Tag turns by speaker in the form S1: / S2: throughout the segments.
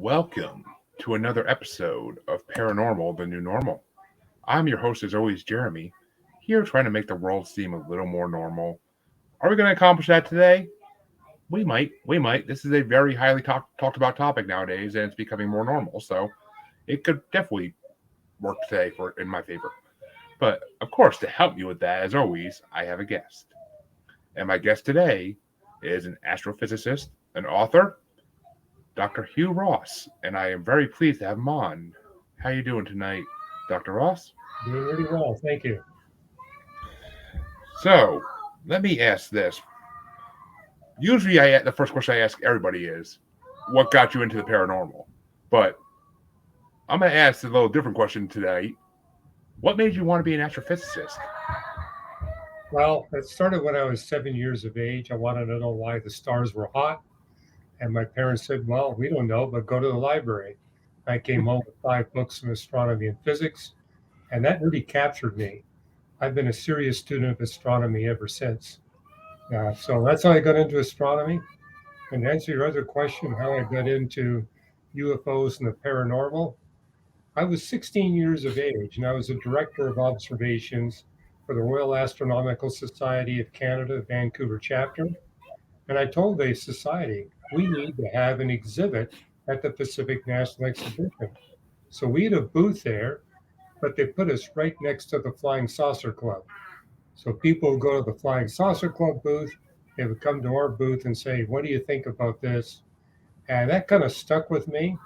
S1: Welcome to another episode of Paranormal, the New Normal. I'm your host, as always, Jeremy, here trying to make the world seem a little more normal. Are we going to accomplish that today? We might. We might. This is a very highly talked about topic nowadays, and it's becoming more normal, so it could definitely work today in my favor. But, of course, to help me with that, as always, I have a guest. And my guest today is an astrophysicist, an author, Dr. Hugh Ross, and I am very pleased to have him on. How you doing tonight, Dr. Ross?
S2: Doing really well, thank you.
S1: So, let me ask this. Usually, the first question I ask everybody is, what got you into the paranormal? But I'm going to ask a little different question today. What made you want to be an astrophysicist?
S2: Well, it started when I was 7 years of age. I wanted to know why the stars were hot. And my parents said, well, we don't know, but go to the library. I came home with 5 books in astronomy and physics, and that really captured me. I've been a serious student of astronomy ever since. So that's how I got into astronomy. And to answer your other question, how I got into UFOs and the paranormal, I was 16 years of age, and I was a director of observations for the Royal Astronomical Society of Canada, Vancouver chapter. And I told the society, we need to have an exhibit at the Pacific National Exhibition. So we had a booth there, but they put us right next to the Flying Saucer Club. So people would go to the Flying Saucer Club booth, they would come to our booth and say, what do you think about this? And that kind of stuck with me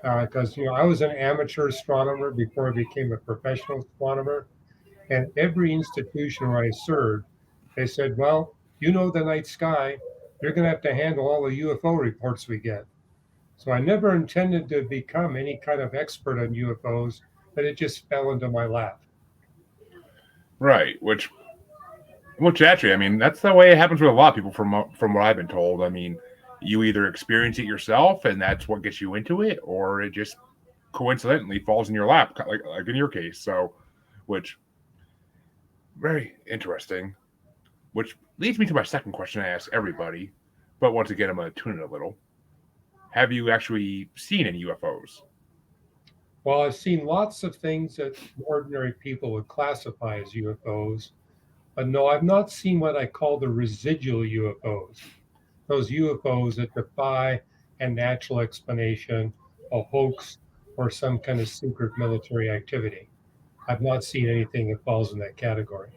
S2: because I was an amateur astronomer before I became a professional astronomer, and every institution where I served, they said, "Well, you know the night sky, you're going to have to handle all the UFO reports we get." So I never intended to become any kind of expert on UFOs, but it just fell into my lap.
S1: Right, which actually, I mean, that's the way it happens with a lot of people from what I've been told. I mean, you either experience it yourself and that's what gets you into it, or it just coincidentally falls in your lap, like in your case. So, which very interesting. Which leads me to my second question I ask everybody, but once again, I'm going to tune it a little. Have you actually seen any UFOs?
S2: Well, I've seen lots of things that ordinary people would classify as UFOs, but no, I've not seen what I call the residual UFOs. Those UFOs that defy a natural explanation, a hoax, or some kind of secret military activity. I've not seen anything that falls in that category.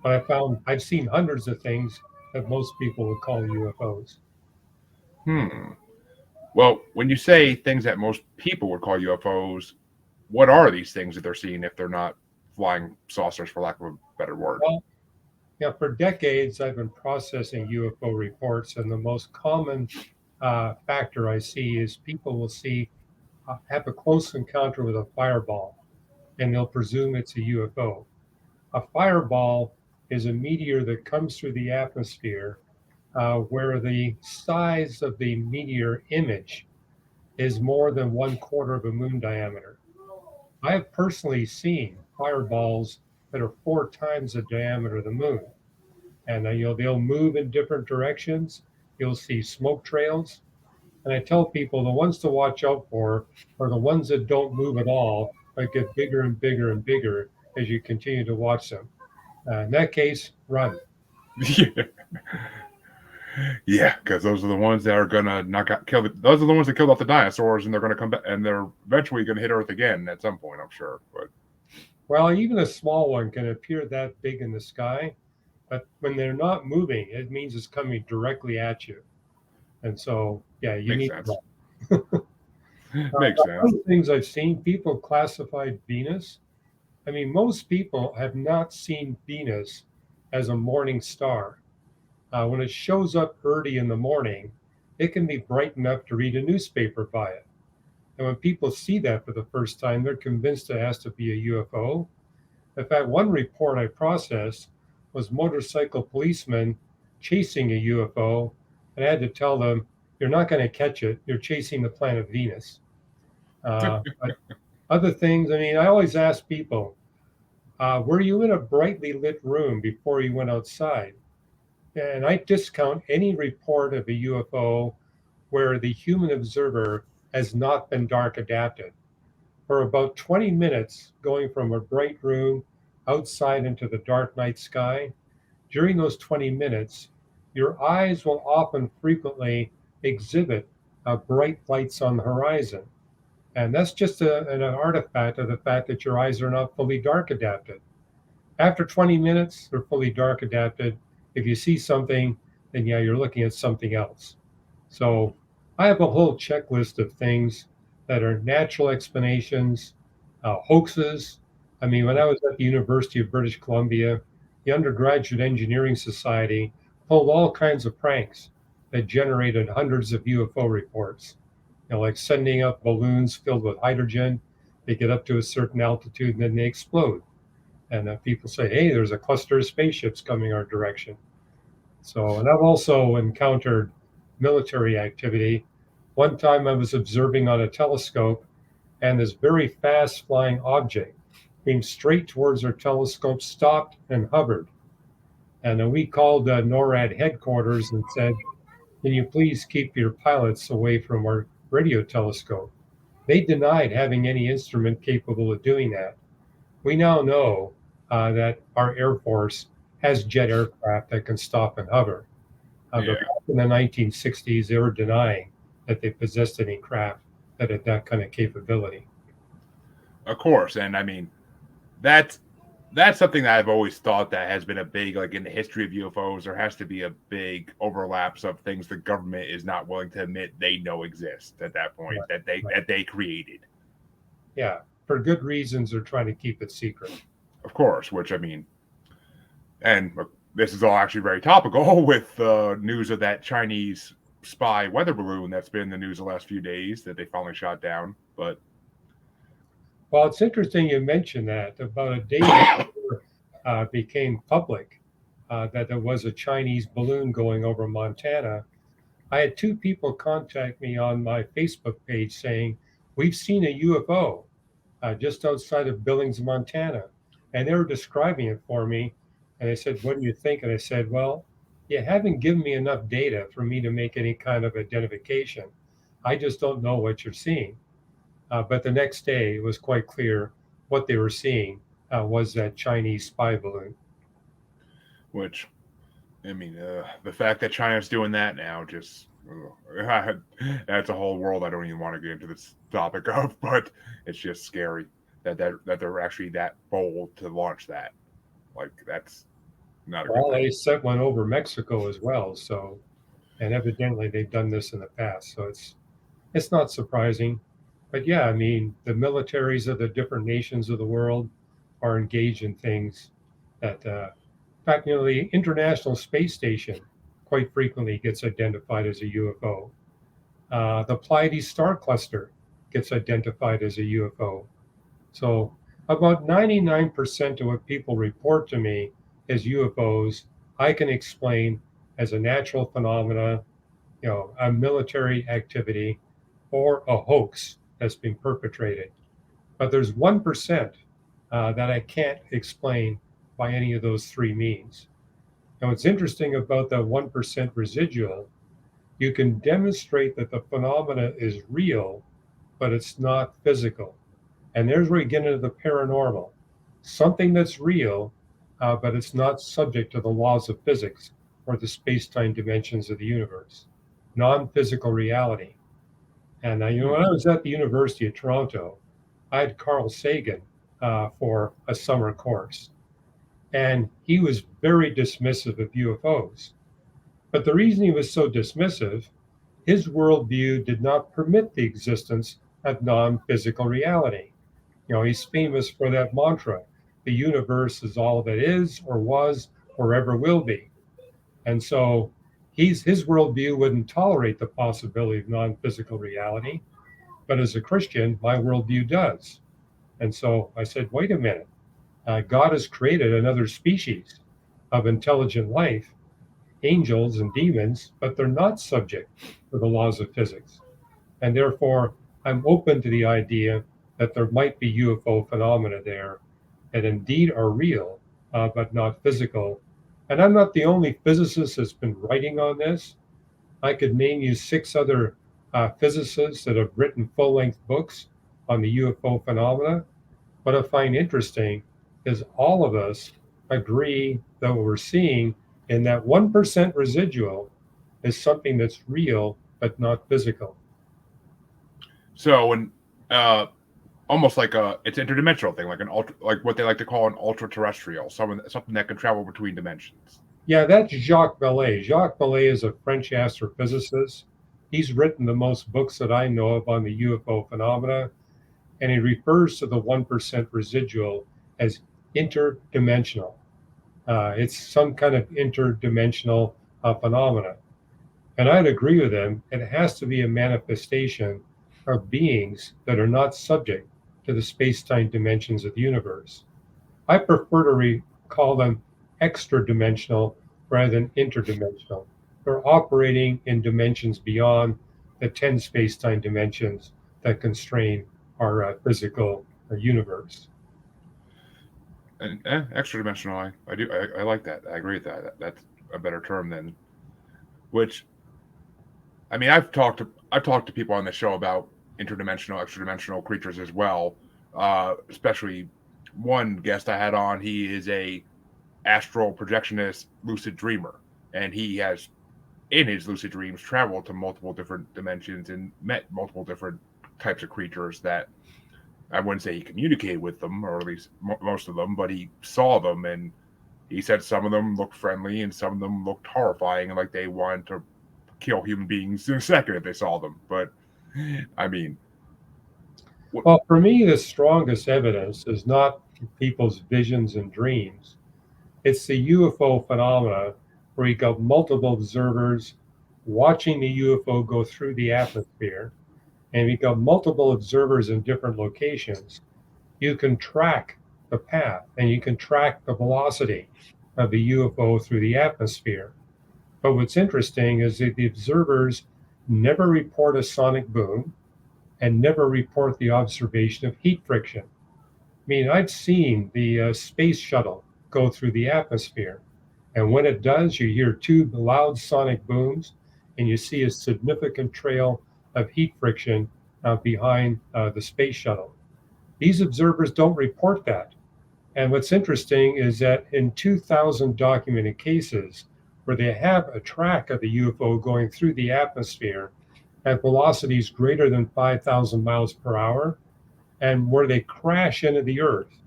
S2: But I've seen hundreds of things that most people would call UFOs.
S1: Hmm. Well, when you say things that most people would call UFOs, what are these things that they're seeing if they're not flying saucers, for lack of a better word?
S2: Well, for decades, I've been processing UFO reports, and the most common factor I see is people will have a close encounter with a fireball, and they'll presume it's a UFO. A fireball is a meteor that comes through the atmosphere where the size of the meteor image is more than 1/4 of a moon diameter. I have personally seen fireballs that are 4 times the diameter of the moon, and they'll move in different directions. You'll see smoke trails, and I tell people the ones to watch out for are the ones that don't move at all, but get bigger and bigger and bigger as you continue to watch them. In that case, run.
S1: Yeah, because those are the ones that are gonna kill. Those are the ones that killed off the dinosaurs, and they're gonna come back, and they're eventually gonna hit Earth again at some point, I'm sure. But
S2: Well, even a small one can appear that big in the sky, but when they're not moving, it means it's coming directly at you. And so, yeah, you
S1: makes
S2: need
S1: sense.
S2: to run.
S1: Makes sense.
S2: Other things I've seen, people classified Venus. I mean, most people have not seen Venus as a morning star. When it shows up early in the morning, it can be bright enough to read a newspaper by it. And when people see that for the first time, they're convinced it has to be a UFO. In fact, one report I processed was motorcycle policemen chasing a UFO, and I had to tell them, "You're not going to catch it. You're chasing the planet Venus." But other things, I mean, I always ask people, were you in a brightly lit room before you went outside? And I discount any report of a UFO where the human observer has not been dark adapted. For about 20 minutes, going from a bright room outside into the dark night sky, during those 20 minutes, your eyes will often frequently exhibit bright lights on the horizon. And that's just an artifact of the fact that your eyes are not fully dark adapted. After 20 minutes, they're fully dark adapted. If you see something, then yeah, you're looking at something else. So I have a whole checklist of things that are natural explanations, hoaxes. I mean, when I was at the University of British Columbia, the Undergraduate Engineering Society pulled all kinds of pranks that generated hundreds of UFO reports. Like sending up balloons filled with hydrogen. They get up to a certain altitude and then they explode. And people say, hey, there's a cluster of spaceships coming our direction. So, and I've also encountered military activity. One time I was observing on a telescope, and this very fast flying object came straight towards our telescope, stopped, and hovered. And then we called NORAD headquarters and said, can you please keep your pilots away from our radio telescope? They denied having any instrument capable of doing that. We now know that our Air Force has jet aircraft that can stop and hover. But
S1: Yeah,
S2: back in the 1960s, they were denying that they possessed any craft that had that kind of capability.
S1: of course. And I mean, that's that's something that I've always thought that has been a big, like in the history of UFOs, there has to be a big overlaps of things the government is not willing to admit they know exist at that point
S2: Right, right.
S1: that they created.
S2: Yeah, for good reasons, they're trying to keep it secret.
S1: Of course, which I mean, and this is all actually very topical with news of that Chinese spy weather balloon that's been in the news the last few days that they finally shot down. But
S2: Well, it's interesting you mentioned that. About a day before became public that there was a Chinese balloon going over Montana, I had two people contact me on my Facebook page saying, we've seen a UFO just outside of Billings, Montana. And they were describing it for me. And they said, what do you think? And I said, well, you haven't given me enough data for me to make any kind of identification. I just don't know what you're seeing. But the next day, it was quite clear what they were seeing was that Chinese spy balloon.
S1: which I mean, the fact that China's doing that now just that's a whole world I don't even want to get into this topic of, but it's just scary that they're actually that bold to launch that. Like that's not a good
S2: Well,
S1: thing.
S2: they sent one over Mexico as well. So, and evidently they've done this in the past. So it's not surprising. But yeah, I mean, the militaries of the different nations of the world are engaged in things that, in fact, the International Space Station quite frequently gets identified as a UFO. The Pleiades star cluster gets identified as a UFO. So about 99% of what people report to me as UFOs, I can explain as a natural phenomena, a military activity, or a hoax that's been perpetrated. But there's 1% that I can't explain by any of those three means. Now, what's interesting about that 1% residual, you can demonstrate that the phenomena is real, but it's not physical. And there's where you get into the paranormal. Something that's real, but it's not subject to the laws of physics or the space time dimensions of the universe. Non physical reality. And
S1: Hmm.
S2: when I was at the University of Toronto, I had Carl Sagan for a summer course, and he was very dismissive of UFOs. But the reason he was so dismissive, his worldview did not permit the existence of non-physical reality. He's famous for that mantra: the universe is all that is, or was, or ever will be. And so his worldview wouldn't tolerate the possibility of non-physical reality. But as a Christian, my worldview does. And so I said, wait a minute. God has created another species of intelligent life, angels and demons, but they're not subject to the laws of physics. And therefore, I'm open to the idea that there might be UFO phenomena there that indeed are real, but not physical. And I'm not the only physicist that's been writing on this. I could name you six other physicists that have written full length books on the UFO phenomena. What I find interesting is all of us agree that what we're seeing in that 1% residual is something that's real but not physical.
S1: So, when uh, almost like it's interdimensional thing, like like what they like to call an ultra terrestrial, something that can travel between dimensions.
S2: Yeah, that's Jacques Vallée. Jacques Vallée is a French astrophysicist. He's written the most books that I know of on the UFO phenomena, and he refers to the 1% residual as interdimensional. It's some kind of interdimensional phenomena. And I'd agree with him. It has to be a manifestation of beings that are not subject to the space time dimensions of the universe. I prefer to call them extra dimensional rather than interdimensional. They're operating in dimensions beyond the 10 space time dimensions that constrain our physical universe.
S1: And extra dimensional, I like that. I agree with that. That's a better term than which. I mean, I've talked to people on the show about interdimensional, extra dimensional creatures as well. Especially one guest I had on. He is a astral projectionist, lucid dreamer, and he has in his lucid dreams traveled to multiple different dimensions and met multiple different types of creatures that I wouldn't say he communicated with them, or at least most of them, but he saw them, and he said some of them looked friendly and some of them looked horrifying and like they wanted to kill human beings in a second if they saw them. But I mean,
S2: Well, for me, the strongest evidence is not people's visions and dreams. It's the UFO phenomena where you got multiple observers watching the UFO go through the atmosphere, and you got multiple observers in different locations. You can track the path and you can track the velocity of the UFO through the atmosphere. But what's interesting is that the observers never report a sonic boom and never report the observation of heat friction. I mean, I've seen the space shuttle go through the atmosphere. And when it does, you hear two loud sonic booms and you see a significant trail of heat friction behind the space shuttle. These observers don't report that. And what's interesting is that in 2,000 documented cases where they have a track of the UFO going through the atmosphere at velocities greater than 5,000 miles per hour, and where they crash into the earth,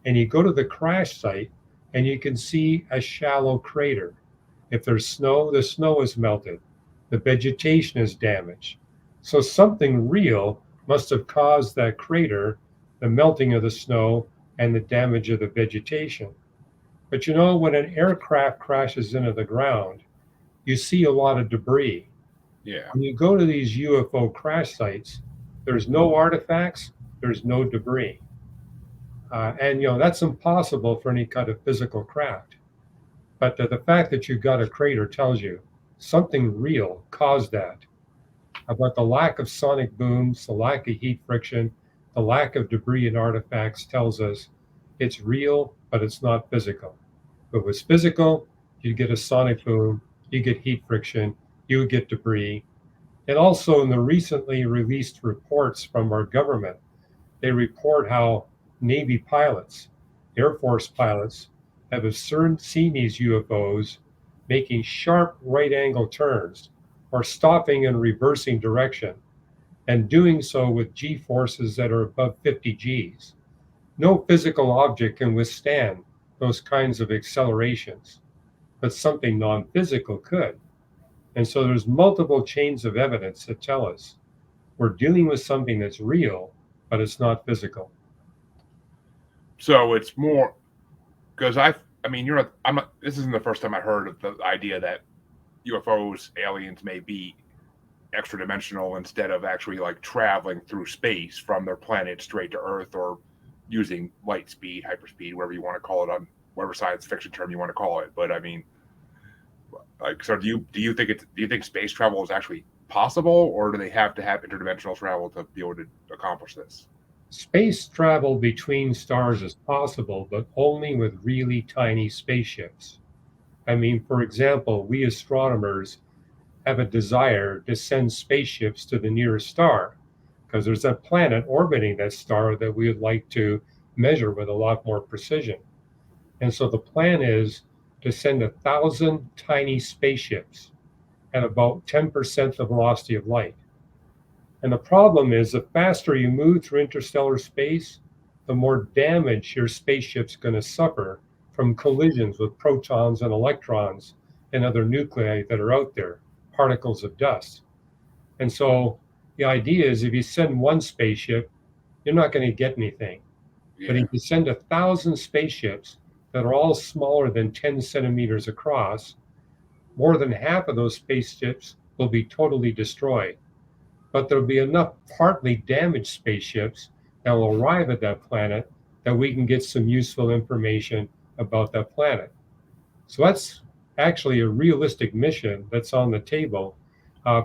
S2: and you go to the crash site and you can see a shallow crater. If there's snow, the snow is melted, the vegetation is damaged. So something real must have caused that crater, the melting of the snow, and the damage of the vegetation. But you know, when an aircraft crashes into the ground, you see a lot of debris.
S1: yeah.
S2: When you go to these UFO crash sites, there's no artifacts, there's no debris. And you know that's impossible for any kind of physical craft. But the fact that you've got a crater tells you something real caused that. About the lack of sonic booms, the lack of heat friction, the lack of debris and artifacts tells us it's real, but it's not physical. If it was physical, you get a sonic boom, you get heat friction, you would get debris. And also in the recently released reports from our government, they report how Navy pilots, Air Force pilots, have seen these UFOs making sharp right angle turns or stopping and reversing direction and doing so with G forces that are above 50 Gs. No physical object can withstand those kinds of accelerations, but something non physical could. And so there's multiple chains of evidence that tell us we're dealing with something that's real, but it's not physical.
S1: So it's more because I mean, you're not. I'm not. This isn't the first time I heard of the idea that UFOs, aliens may be extra dimensional instead of actually like traveling through space from their planet straight to Earth or using light speed, hyperspeed, whatever you want to call it on whatever science fiction term you want to call it. But I mean, like, so do you think space travel is actually possible, or do they have to have interdimensional travel to be able to accomplish this?
S2: Space travel between stars is possible, but only with really tiny spaceships. I mean, for example, we astronomers have a desire to send spaceships to the nearest star because there's a planet orbiting that star that we would like to measure with a lot more precision. And so the plan is to send 1,000 tiny spaceships at about 10% the velocity of light. And the problem is the faster you move through interstellar space, the more damage your spaceship's going to suffer from collisions with protons and electrons and other nuclei that are out there, particles of dust. And so the idea is if you send one spaceship, you're not going to get anything. But
S1: Yeah.
S2: if you send 1,000 spaceships that are all smaller than 10 centimeters across, more than half of those spaceships will be totally destroyed. But there'll be enough partly damaged spaceships that will arrive at that planet that we can get some useful information about that planet. So that's actually a realistic mission that's on the table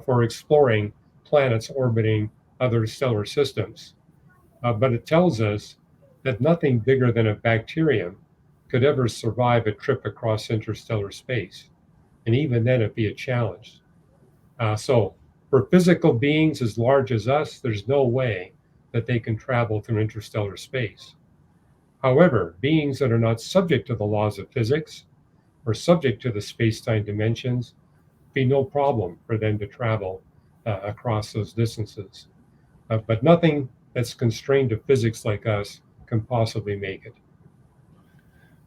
S2: for exploring planets orbiting other stellar systems. But it tells us that nothing bigger than a bacterium could ever survive a trip across interstellar space. And even then, it'd be a challenge. So, for physical beings as large as us, there's no way that they can travel through interstellar space. However, beings that are not subject to the laws of physics or subject to the space time dimensions, be no problem for them to travel across those distances. But nothing that's constrained to physics like us can possibly make it.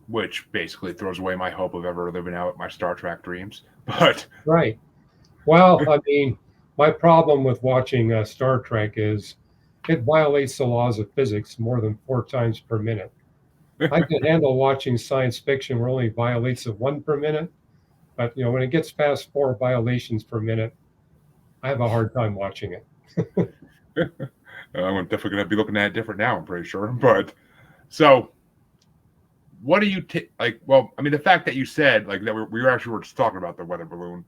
S1: Which basically throws away my hope of ever living out my Star Trek dreams. But
S2: Right. Well, I mean, my problem with watching Star Trek is it violates the laws of physics more than 4 times per minute. I can handle watching science fiction where only violates it one per minute, but when it gets past 4 violations per minute, I have a hard time watching it.
S1: I'm definitely going to be looking at it different now, I'm pretty sure. But so, what do you like? Well, I mean, the fact that you said like that we were just talking about the weather balloon.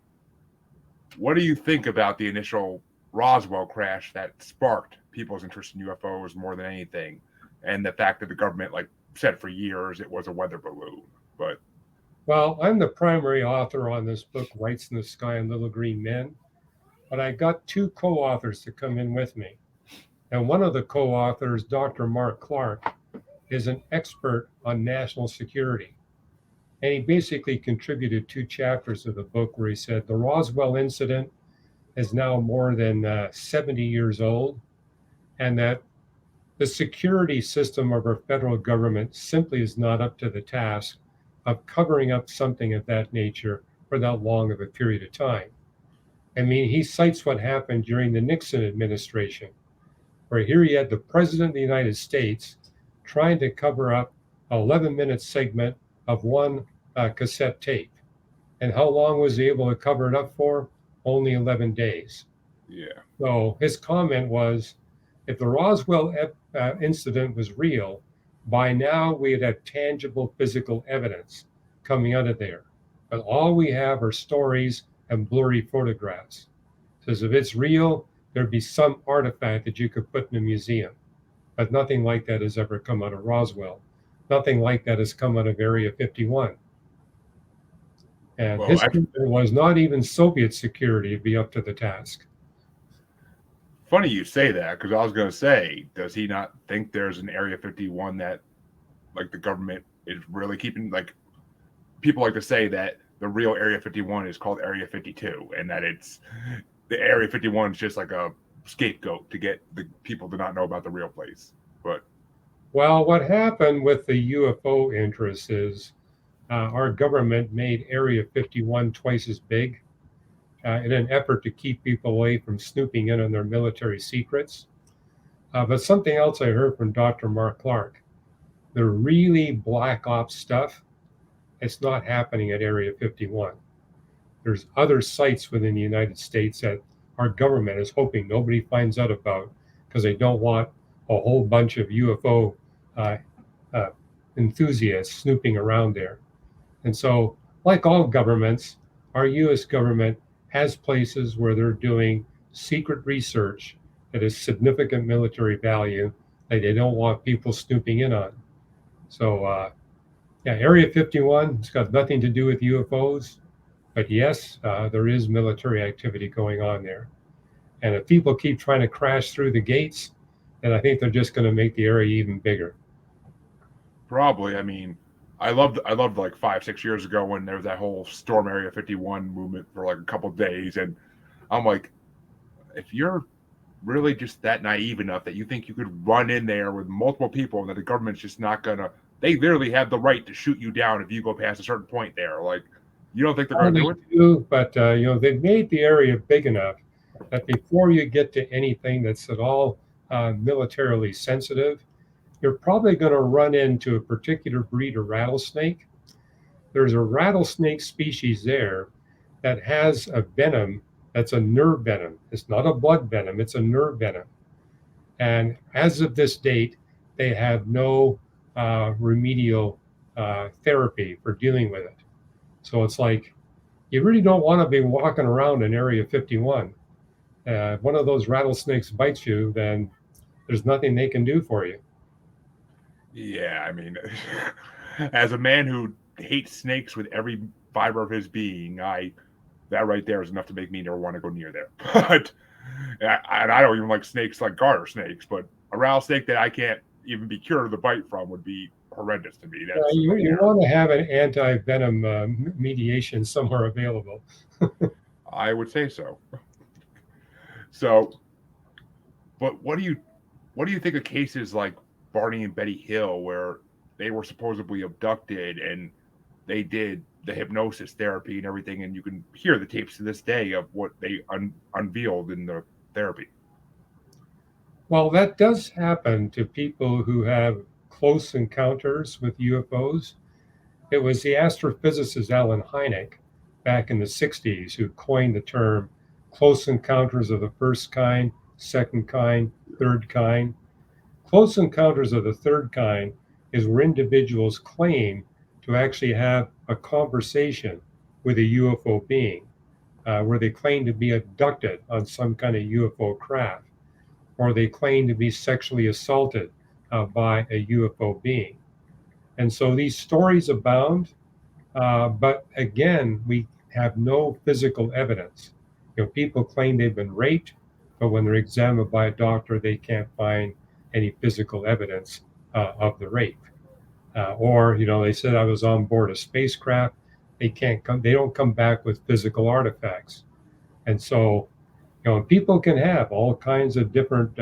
S1: What do you think about the initial Roswell crash that sparked people's interest in UFOs more than anything, and the fact that the government like said for years it was a weather balloon? But
S2: Well, I'm the primary author on this book, Lights in the Sky and Little Green Men, but I got two co authors to come in with me. And one of the co authors, Dr. Mark Clark, is an expert on national security. And he basically contributed 2 chapters of the book where he said the Roswell incident is now more than 70 years old, and that the security system of our federal government simply is not up to the task of covering up something of that nature for that long of a period of time. I mean, he cites what happened during the Nixon administration, where here you had the President of the United States trying to cover up an 11-minute segment of one cassette tape. And how long was he able to cover it up for? Only 11 days.
S1: yeah,
S2: So his comment was if the Roswell incident was real, by now we'd have tangible physical evidence coming out of there. But all we have are stories and blurry photographs. Says if it's real, there'd be some artifact that you could put in a museum. But nothing like that has ever come out of Roswell. Nothing like that has come out of Area 51. And
S1: well,
S2: his
S1: actually,
S2: statement was not even Soviet security to be up to the task.
S1: funny you say that because I was going to say, does he not think there's an Area 51 that like the government is really keeping like people like to say that the real Area 51 is called Area 52 and that it's the Area 51 is just like a scapegoat to get the people to not know about the real place. But
S2: Well, what happened with the UFO interests is our government made Area 51 twice as big in an effort to keep people away from snooping in on their military secrets. But something else I heard from Dr. Mark Clark, the really black ops stuff, it's not happening at Area 51. There's other sites within the United States that our government is hoping nobody finds out about because they don't want a whole bunch of UFO uh, uh, enthusiasts snooping around there. And so, like all governments, our US government has places where they're doing secret research that is significant military value that they don't want people snooping in on. So, yeah, Area 51, it's got nothing to do with UFOs. But yes, there is military activity going on there. And if people keep trying to crash through the gates, then I think they're just going to make the area even bigger.
S1: Probably. I mean, I loved like 5, 6 years ago when there was that whole Storm Area 51 movement for like a couple of days, and I'm like, if you're really just that naive enough that you think you could run in there with multiple people and that the government's just not gonna, they literally have the right to shoot you down if you go past a certain point there. Like, you don't think they're
S2: Well,
S1: gonna
S2: they
S1: do it?
S2: do, but they've made the area big enough that before you get to anything that's at all militarily sensitive, you're probably going to run into a particular breed of rattlesnake. There's a rattlesnake species there that has a venom that's a nerve venom. It's not a blood venom, it's a nerve venom. And as of this date, they have no remedial therapy for dealing with it. So it's like you really don't want to be walking around in Area 51. One of those rattlesnakes bites you, then there's nothing they can do for you.
S1: Yeah, I mean, as a man who hates snakes with every fiber of his being, I that right there is enough to make me never want to go near there. But and I don't even like snakes like garter snakes, but a rattlesnake that I can't even be cured of the bite from would be horrendous to me. That's a
S2: You
S1: nightmare.
S2: want to have an anti venom mediation somewhere available.
S1: I would say so. So, but what do you think of cases like Barney and Betty Hill where they were supposedly abducted and they did the hypnosis therapy and everything, and you can hear the tapes to this day of what they unveiled in the therapy?
S2: Well, that does happen to people who have close encounters with UFOs. It was the astrophysicist Alan Hynek back in the 60s who coined the term close encounters of the first kind, second kind, third kind. Close encounters of the third kind is where individuals claim to actually have a conversation with a UFO being, where they claim to be abducted on some kind of UFO craft, or they claim to be sexually assaulted by a UFO being. And so these stories abound, but again, we have no physical evidence. People claim they've been raped, but when they're examined by a doctor, they can't find any physical evidence of the rape. Or, they said I was on board a spacecraft. They can't come. They don't come back with physical artifacts. And so, people can have all kinds of different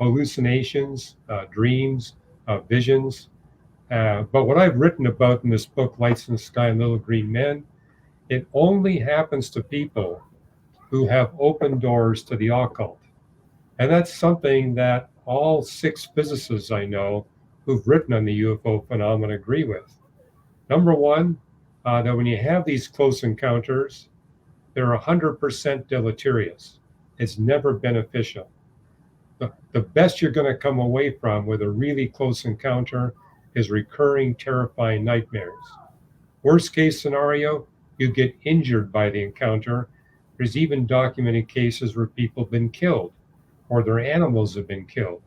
S2: hallucinations, dreams, visions. But what I've written about in this book, Lights in the Sky and Little Green Men, it only happens to people who have open doors to the occult. And that's something that all 6 physicists I know who've written on the UFO phenomenon agree with. Number one, that when you have these close encounters, they're 100% deleterious. It's never beneficial. The best you're going to come away from with a really close encounter is recurring, terrifying nightmares. Worst case scenario, you get injured by the encounter. There's even documented cases where people have been killed or their animals have been killed.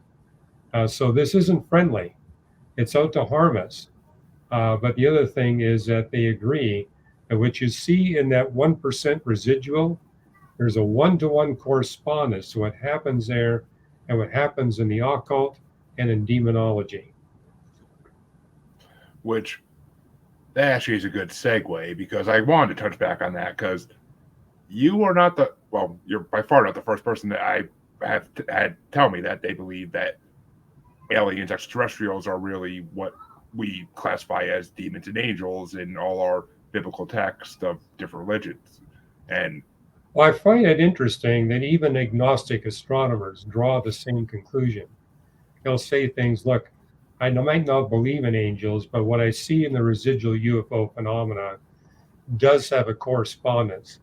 S2: So this isn't friendly. It's out to harm us. But the other thing is that they agree that what you see in that 1% residual, there's a one-to-one correspondence to what happens there and what happens in the occult and in demonology.
S1: Which that actually is a good segue because I wanted to touch back on that because you are not the well, you're by far not the first person that I have had tell me that they believe that aliens, extraterrestrials, are really what we classify as demons and angels in all our biblical texts of different religions. And
S2: Well, I find it interesting that even agnostic astronomers draw the same conclusion. They'll say things, look, I might not believe in angels, but what I see in the residual UFO phenomena does have a correspondence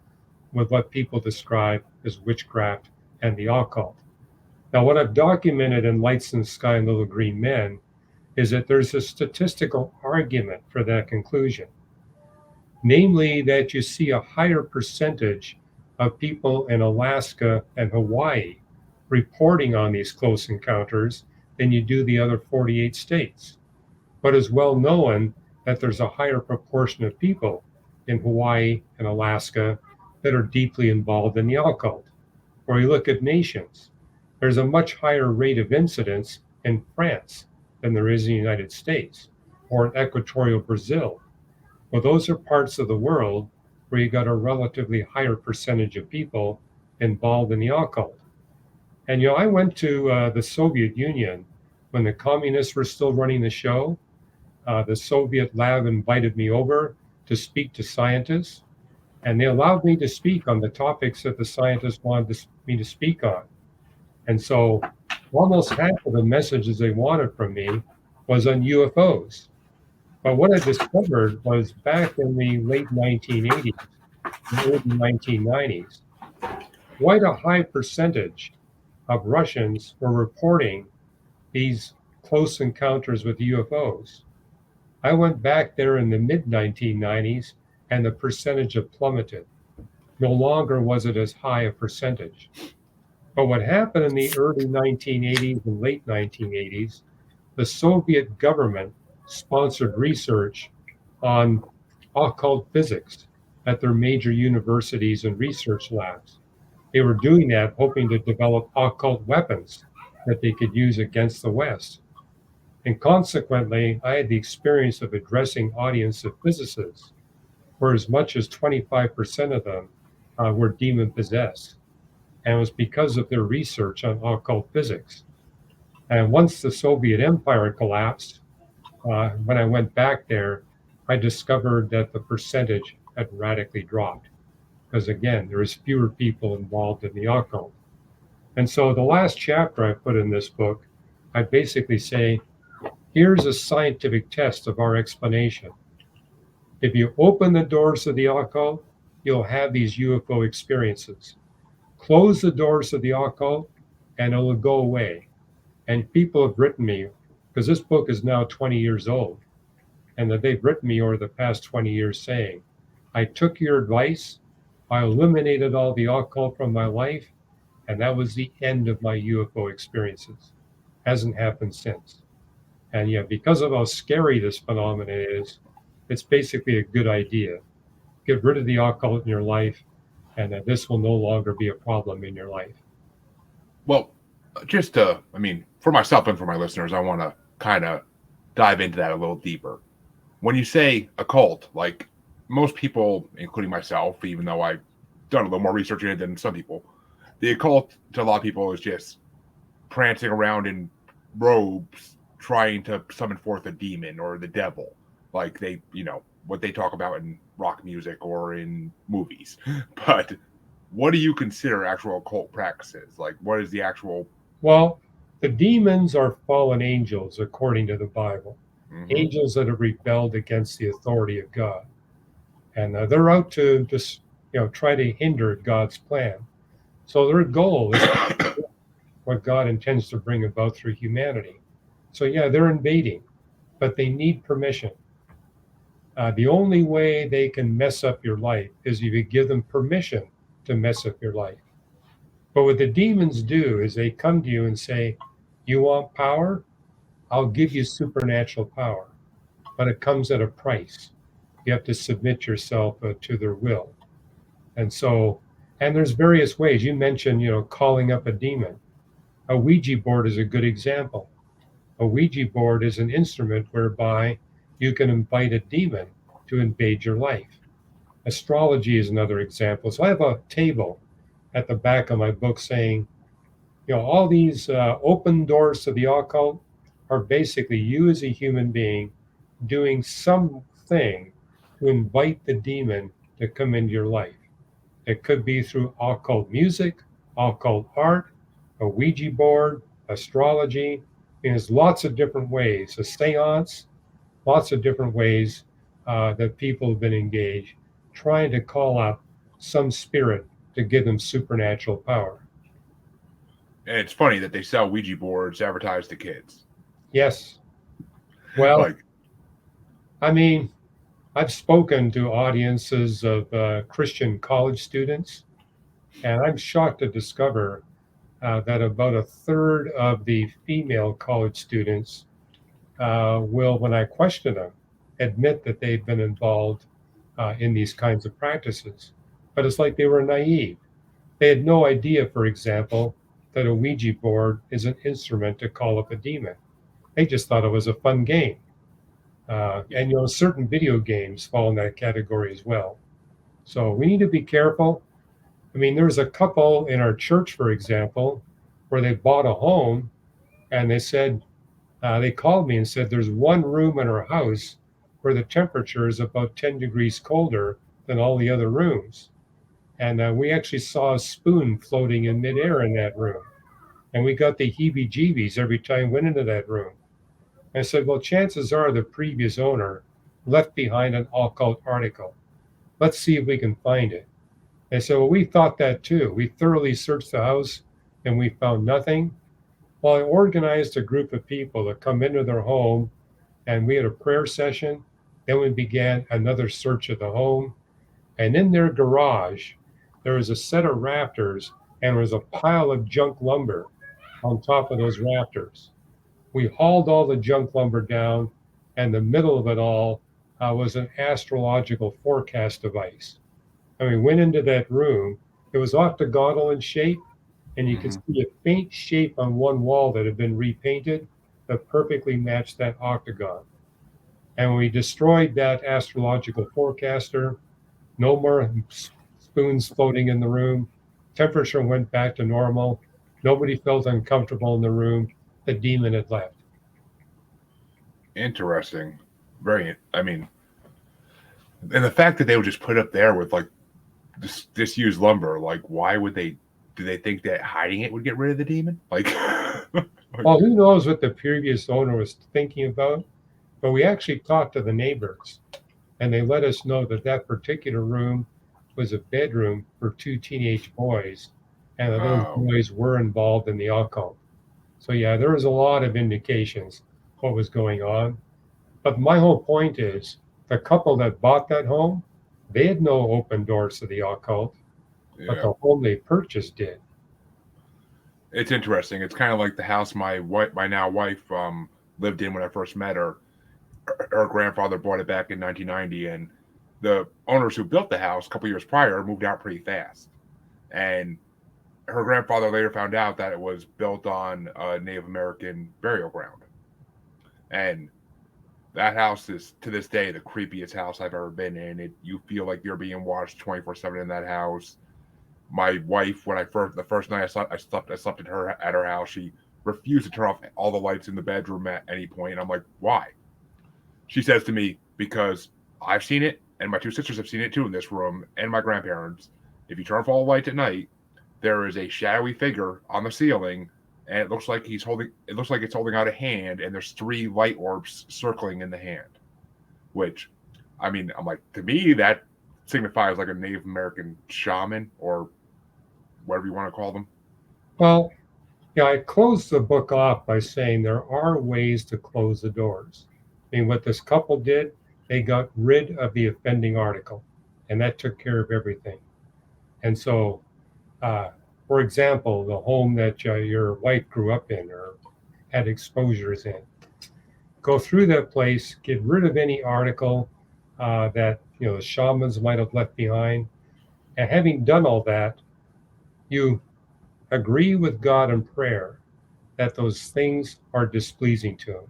S2: with what people describe as witchcraft and the occult. Now, what I've documented in Lights in the Sky and Little Green Men is that there's a statistical argument for that conclusion, namely that you see a higher percentage of people in Alaska and Hawaii reporting on these close encounters than you do the other 48 states. But it's well known that there's a higher proportion of people in Hawaii and Alaska that are deeply involved in the occult. Or you look at nations, there's a much higher rate of incidence in France than there is in the United States or in equatorial Brazil. Well, those are parts of the world where you got a relatively higher percentage of people involved in the occult. And I went to the Soviet Union when the communists were still running the show. The Soviet lab invited me over to speak to scientists, and they allowed me to speak on the topics that the scientists wanted me to speak on. And so almost half of the messages they wanted from me was on UFOs. But what I discovered was back in the late 1980s and early 1990s, quite a high percentage of Russians were reporting these close encounters with UFOs. I went back there in the mid 1990s and the percentage had plummeted. No longer was it as high a percentage. But what happened in the early 1980s and late 1980s, the Soviet government sponsored research on occult physics at their major universities and research labs. They were doing that hoping to develop occult weapons that they could use against the West. And consequently, I had the experience of addressing audience of physicists, where as much as 25% of them were demon possessed. And it was because of their research on occult physics. And once the Soviet Empire collapsed, when I went back there, I discovered that the percentage had radically dropped because, again, there is fewer people involved in the occult. And so the last chapter I put in this book, I basically say, here's a scientific test of our explanation. If you open the doors of the occult, you'll have these UFO experiences. Close the doors of the occult, and it'll go away. And people have written me, because this book is now 20 years old, and that they've written me over the past 20 years saying, I took your advice, I eliminated all the occult from my life, and that was the end of my UFO experiences. Hasn't happened since. And yeah, because of how scary this phenomenon is, it's basically a good idea. Get rid of the occult in your life, and that this will no longer be a problem in your life.
S1: Well, just to, for myself and for my listeners, I want to kind of dive into that a little deeper. When you say occult, like most people, including myself, even though I've done a little more research in it than some people, the occult to a lot of people is just prancing around in robes trying to summon forth a demon or the devil, like they, what they talk about in rock music or in movies. But what do you consider actual occult practices? Like, what is the actual?
S2: Well, the demons are fallen angels, according to the Bible, angels that have rebelled against the authority of God. And they're out to just, try to hinder God's plan. So their goal is what God intends to bring about through humanity. So, yeah, they're invading, but they need permission. The only way they can mess up your life is if you give them permission to mess up your life. But what the demons do is they come to you and say, you want power? I'll give you supernatural power, but it comes at a price. You have to submit yourself to their will. And so, and there's various ways. You mentioned, calling up a demon. A Ouija board is a good example. A Ouija board is an instrument whereby you can invite a demon to invade your life. Astrology is another example. So I have a table at the back of my book saying, all these open doors to the occult are basically you as a human being doing something to invite the demon to come into your life. It could be through occult music, occult art, a Ouija board, astrology. There's lots of different ways. A seance, lots of different ways that people have been engaged trying to call up some spirit to give them supernatural power.
S1: And it's funny that they sell Ouija boards advertised to kids.
S2: Yes. Well,
S1: like,
S2: I've spoken to audiences of Christian college students, and I'm shocked to discover that about a third of the female college students will, when I question them, admit that they've been involved in these kinds of practices. But it's like they were naive. They had no idea, for example, that a Ouija board is an instrument to call up a demon. They just thought it was a fun game.
S1: Yeah.
S2: And certain video games fall in that category as well. So we need to be careful. I mean, there's a couple in our church, for example, where they bought a home and they said, they called me and said, there's one room in our house where the temperature is about 10 degrees colder than all the other rooms. And we actually saw a spoon floating in midair in that room. And we got the heebie jeebies every time we went into that room. And I said, well, chances are the previous owner left behind an occult article. Let's see if we can find it. And so well, we thought that too. We thoroughly searched the house and we found nothing. Well, I organized a group of people to come into their home and we had a prayer session. Then we began another search of the home. And in their garage, there was a set of rafters and there was a pile of junk lumber on top of those rafters. We hauled all the junk lumber down, and the middle of it all was an astrological forecast device. And we went into that room. It was octagonal in shape, and you could
S1: Hmm.
S2: see a faint shape on one wall that had been repainted that perfectly matched that octagon. And when we destroyed that astrological forecaster, no more spoons floating in the room. Temperature went back to normal. Nobody felt uncomfortable in the room. The demon had left.
S1: Interesting. Very. I mean, and the fact that they would just put up there with like disused lumber, like why would they? Do they think that hiding it would get rid of the demon? Like, like,
S2: Well, who knows what the previous owner was thinking about? But we actually talked to the neighbors, and they let us know that that particular room was a bedroom for two teenage boys, and that those
S1: oh,
S2: boys were involved in the occult. So, yeah, there was a lot of indications what was going on. But my whole point is the couple that bought that home, they had no open doors to the occult, but
S1: yeah.
S2: the home they purchased did.
S1: It's interesting. It's kind of like the house my now wife, lived in when I first met her. Her grandfather bought it back in 1990, and the owners who built the house a couple years prior moved out pretty fast. And her grandfather later found out that it was built on a Native American burial ground. And that house is to this day the creepiest house I've ever been in. You feel like you're being watched 24/7 in that house. My wife, when I first the first night I slept at her house. She refused to turn off all the lights in the bedroom at any point. And I'm like, why? She says to me, because I've seen it, and my two sisters have seen it too in this room, and my grandparents. If you turn off all the lights at night, there is a shadowy figure on the ceiling, and it looks like it's holding out a hand, and there's three light orbs circling in the hand. Which, I mean, I'm like, to me that signifies like a Native American shaman or whatever you want to call them.
S2: Well, yeah, I closed the book off by saying there are ways to close the doors. I mean, what this couple did, they got rid of the offending article, and that took care of everything. And so, uh, for example, the home that your wife grew up in or had exposures in, go through that place, get rid of any article that the shamans might have left behind, and having done all that, you agree with God in prayer that those things are displeasing to Him.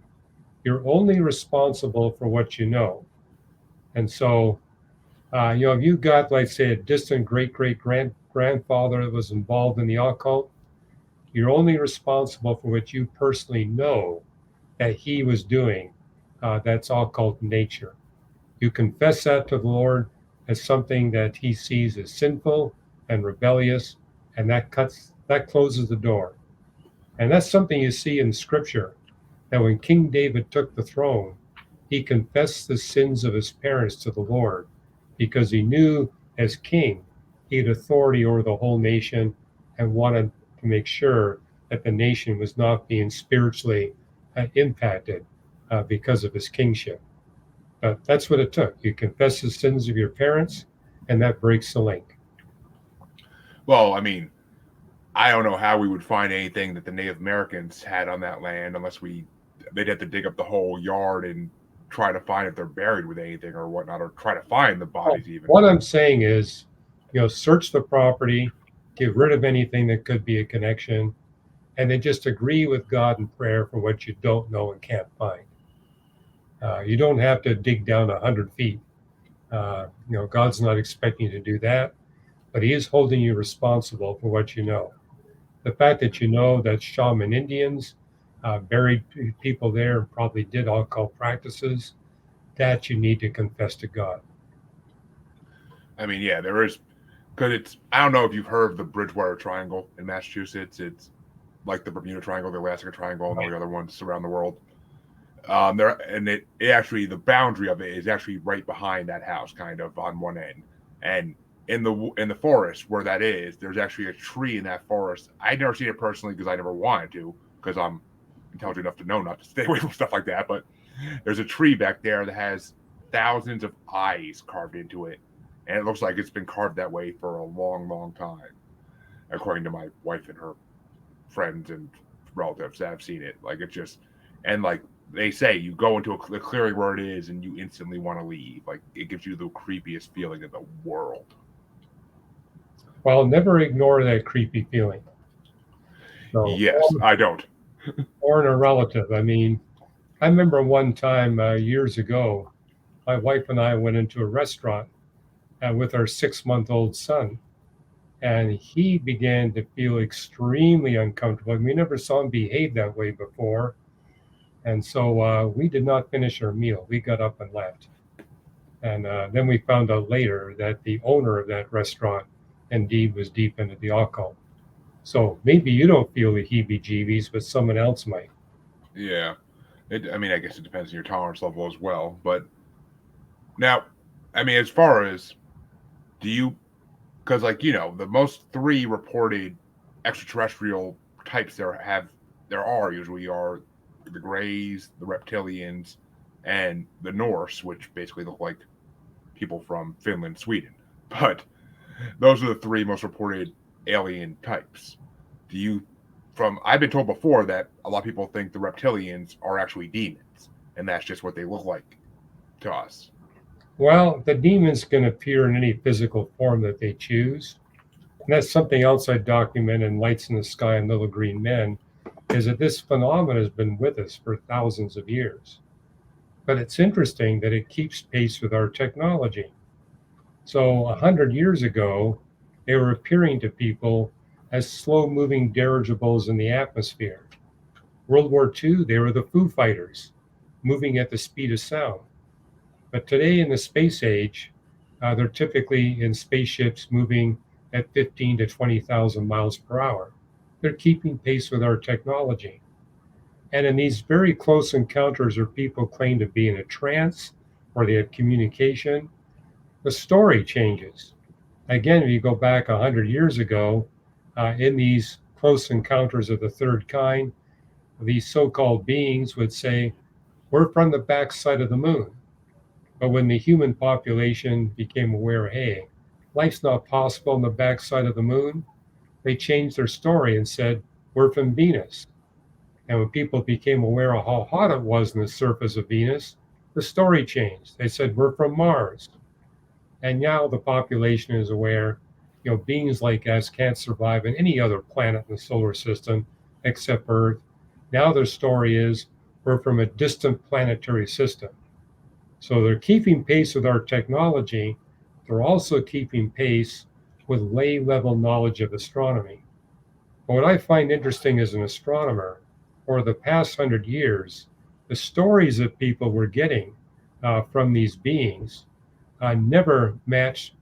S2: You're only responsible for what you know. And so, if you got, like, say, a distant grandfather that was involved in the occult, you're only responsible for what you personally know that he was doing. That's occult nature. You confess that to the Lord as something that He sees as sinful and rebellious, and that closes the door. And that's something you see in Scripture. That when King David took the throne, he confessed the sins of his parents to the Lord because he knew as king he had authority over the whole nation and wanted to make sure that the nation was not being spiritually impacted because of his kingship. But that's what it took. You confess the sins of your parents, and that breaks the link.
S1: Well, I mean, I don't know how we would find anything that the Native Americans had on that land unless they'd have to dig up the whole yard and try to find if they're buried with anything or whatnot, or try to find the
S2: Well,
S1: bodies even.
S2: what I'm saying is, search the property, get rid of anything that could be a connection, and then just agree with God in prayer for what you don't know and can't find. You don't have to dig down 100 feet. God's not expecting you to do that, but He is holding you responsible for what you know. The fact that you know that shaman Indians buried people there and probably did occult practices, that you need to confess to God.
S1: I mean, yeah, there is, because it's, I don't know if you've heard of the Bridgewater Triangle in Massachusetts. It's like the Bermuda Triangle, the Alaska Triangle, and all
S2: Right.
S1: the other ones around the world. There, and it actually, the boundary of it is actually right behind that house, kind of on one end, and in the forest where that is, there's actually a tree in that forest. I'd never seen it personally because I never wanted to, because I'm intelligent enough to know not to stay away from stuff like that. But there's a tree back there that has thousands of eyes carved into it, and it looks like it's been carved that way for a long, long time, according to my wife and her friends and relatives that have seen it. Like it's just, and like they say, you go into the clearing where it is, and you instantly want to leave. Like it gives you the creepiest feeling in the world.
S2: Well, never ignore that creepy feeling. So,
S1: Yes, I don't.
S2: or in a relative. I mean, I remember one time years ago, my wife and I went into a restaurant with our 6-month-old son, and he began to feel extremely uncomfortable. We never saw him behave that way before. And so we did not finish our meal. We got up and left. And then we found out later that the owner of that restaurant indeed was deep into the occult. So maybe you don't feel the heebie jeebies, but someone else might.
S1: Yeah, I mean, I guess it depends on your tolerance level as well. But now, I mean, as far as do you, because like the most three reported extraterrestrial types there are usually are the Greys, the Reptilians, and the Norse, which basically look like people from Finland, Sweden. But those are the three most reported alien types. Do you, from I've been told before that a lot of people think the reptilians are actually demons, and that's just what they look like to us.
S2: Well, the demons can appear in any physical form that they choose. And that's something else I document in Lights in the Sky and Little Green Men, is that this phenomenon has been with us for thousands of years. But it's interesting that it keeps pace with our technology. So 100 years ago, they were appearing to people as slow-moving dirigibles in the atmosphere. World War II, they were the Foo Fighters, moving at the speed of sound. But today in the space age, they're typically in spaceships moving at 15 to 20,000 miles per hour. They're keeping pace with our technology. And in these very close encounters where people claim to be in a trance or they have communication, the story changes. Again, if you go back 100 years ago, in these close encounters of the third kind, these so called beings would say, we're from the backside of the moon. But when the human population became aware, hey, life's not possible on the backside of the moon, they changed their story and said, we're from Venus. And when people became aware of how hot it was on the surface of Venus, the story changed. They said, we're from Mars. And now the population is aware, beings like us can't survive on any other planet in the solar system except Earth. Now their story is, we're from a distant planetary system. So they're keeping pace with our technology. They're also keeping pace with lay level knowledge of astronomy. But what I find interesting as an astronomer, over the past 100 years, the stories that people were getting from these beings never matched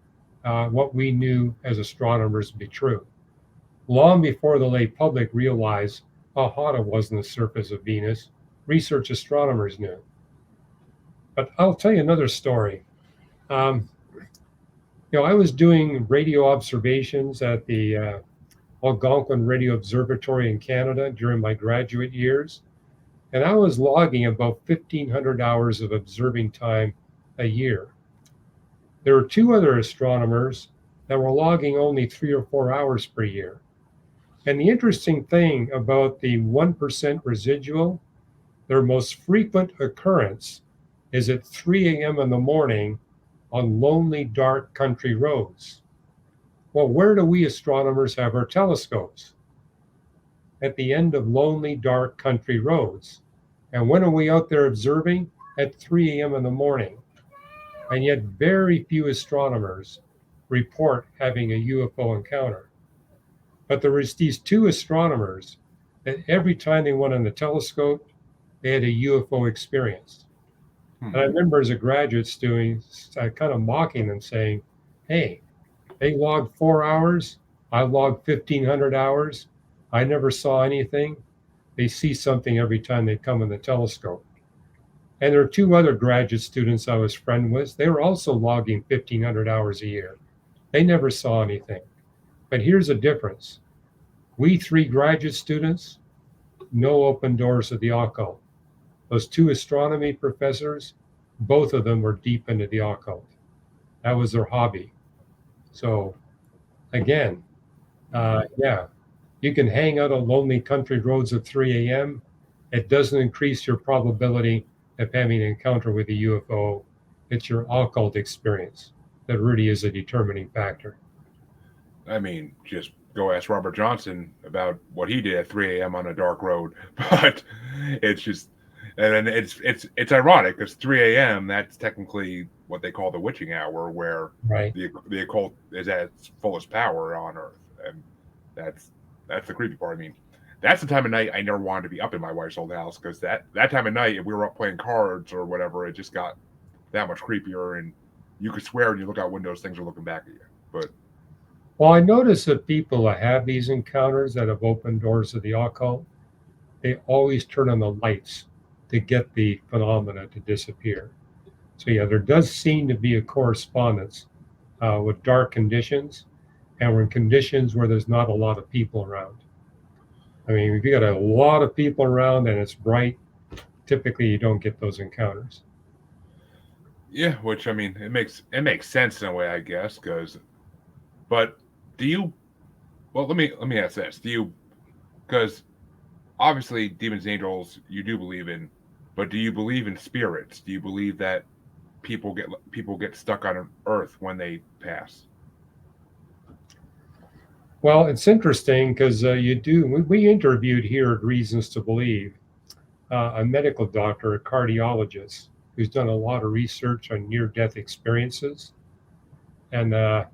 S2: what we knew as astronomers to be true. Long before the lay public realized how hot it was on the surface of Venus, research astronomers knew. But I'll tell you another story. Um, I was doing radio observations at the Algonquin Radio Observatory in Canada during my graduate years, and I was logging about 1,500 hours of observing time a year. There were two other astronomers that were logging only 3 or 4 hours per year. And the interesting thing about the 1% residual, their most frequent occurrence is at 3 a.m. in the morning on lonely, dark country roads. Well, where do we astronomers have our telescopes? At the end of lonely, dark country roads. And when are we out there observing? At 3 a.m. in the morning. And yet, very few astronomers report having a UFO encounter. But there was these two astronomers that every time they went on the telescope, they had a UFO experience. And I remember as a graduate student, kind of mocking them, saying, "Hey, they logged 4 hours. I logged 1,500 hours. I never saw anything. They see something every time they come in the telescope." And there are two other graduate students I was friend with. They were also logging 1,500 hours a year. They never saw anything. But here's a difference. We three graduate students, no open doors of the occult. Those two astronomy professors, both of them were deep into the occult. That was their hobby. So again, yeah, you can hang out on lonely country roads at 3 a.m. It doesn't increase your probability of having an encounter with a UFO. It's your occult experience that really is a determining factor.
S1: I mean, just go ask Robert Johnson about what he did at 3 a.m. on a dark road. But it's just, and then it's ironic because 3 a.m. that's technically what they call the witching hour, where
S2: Right.
S1: the occult is at its fullest power on Earth, and that's the creepy part. I mean, that's the time of night I never wanted to be up in my wife's old house because that time of night, if we were up playing cards or whatever, it just got that much creepier, and you could swear when you look out windows, things are looking back at you. But
S2: Well, I notice that people that have these encounters that have opened doors to the occult, they always turn on the lights to get the phenomena to disappear. So, yeah, there does seem to be a correspondence with dark conditions and we're in conditions where there's not a lot of people around. I mean, if you got a lot of people around and it's bright, typically you don't get those encounters.
S1: yeah, which I mean, it makes sense in a way, I guess. But do you? Well, let me ask this: Do you? Because obviously, demons, and angels, you do believe in, but do you believe in spirits? Do you believe that people get stuck on Earth when they pass?
S2: Well, it's interesting because we interviewed here at Reasons to Believe a medical doctor, a cardiologist, who's done a lot of research on near death experiences. And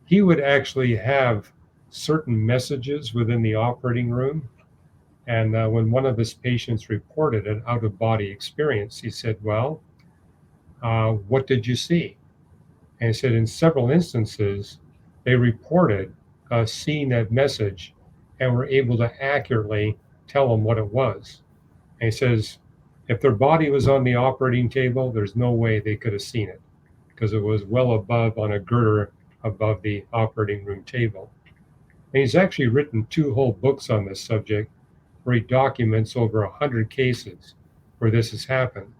S2: he would actually have certain messages within the operating room. And when one of his patients reported an out of body experience, he said, "Well, what did you see?" And he said, in several instances, they reported seeing that message and were able to accurately tell him what it was. And he says, if their body was on the operating table, there's no way they could have seen it because it was well above on a girder above the operating room table. And he's actually written two whole books on this subject where he documents over 100 cases where this has happened.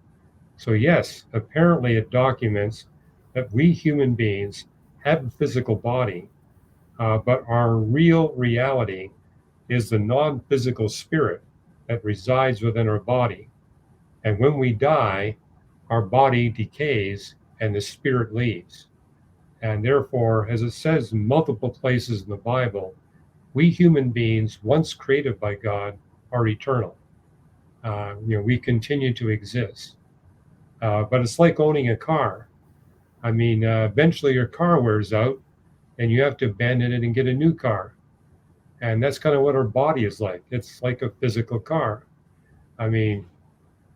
S2: So, yes, apparently it documents that we human beings have a physical body, but our real reality is the non physical spirit that resides within our body. And when we die, our body decays and the spirit leaves. And therefore, as it says in multiple places in the Bible, we human beings, once created by God, are eternal. We continue to exist. But it's like owning a car. I mean, eventually your car wears out and you have to abandon it and get a new car. And that's kind of what our body is like. It's like a physical car. I mean,